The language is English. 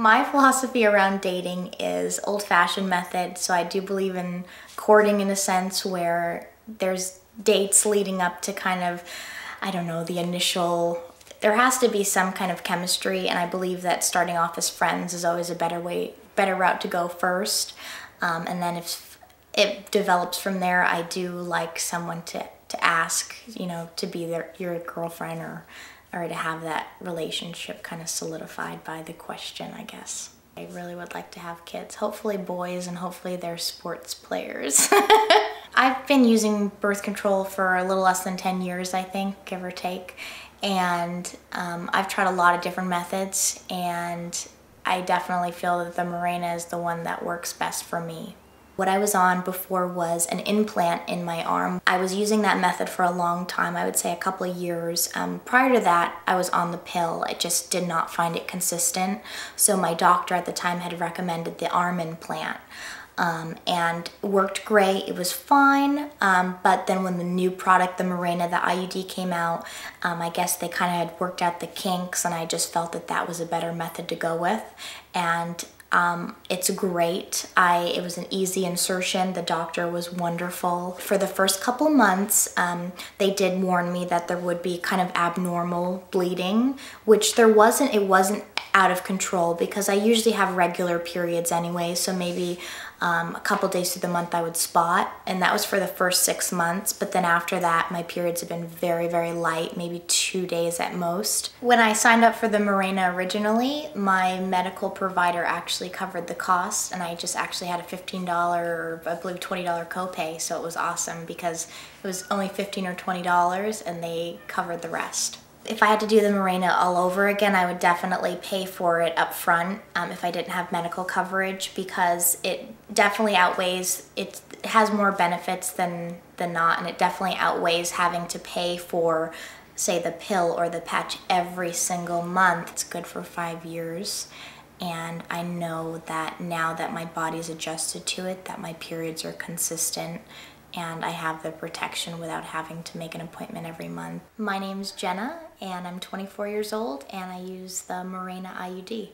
My philosophy around dating is old-fashioned method, so I do believe in courting in a sense where there's dates leading up to kind of, I don't know, the initial, there has to be some kind of chemistry, and I believe that starting off as friends is always a better route to go first. And then if it develops from there, I do like someone to ask, you know, to be your girlfriend or to have that relationship kind of solidified by the question, I guess. I really would like to have kids, hopefully boys, and hopefully they're sports players. I've been using birth control for a little less than 10 years, I think, give or take. And I've tried a lot of different methods, and I definitely feel that the Mirena is the one that works best for me. What I was on before was an implant in my arm. I was using that method for a long time, I would say a couple of years. Prior to that, I was on the pill. I just did not find it consistent. So my doctor at the time had recommended the arm implant. And worked great, it was fine, but then when the new product, the Mirena, the IUD came out, I guess they kind of had worked out the kinks, and I just felt that that was a better method to go with. And it's great. It was an easy insertion. The doctor was wonderful. For the first couple months, they did warn me that there would be kind of abnormal bleeding, which there wasn't. It wasn't out of control because I usually have regular periods anyway, so maybe a couple days through the month I would spot, and that was for the first 6 months. But then after that, my periods have been very, very light, maybe 2 days at most. When I signed up for the Mirena originally, my medical provider actually covered the cost, and I just actually had a $15 or I believe $20 copay, so it was awesome because it was only $15 or $20 and they covered the rest. If I had to do the Mirena all over again, I would definitely pay for it up front if I didn't have medical coverage, because it definitely outweighs, it has more benefits than not, and it definitely outweighs having to pay for, say, the pill or the patch every single month. It's good for 5 years, and I know that now that my body's adjusted to it, that my periods are consistent, and I have the protection without having to make an appointment every month. My name's Jenna, and I'm 24 years old, and I use the Mirena IUD.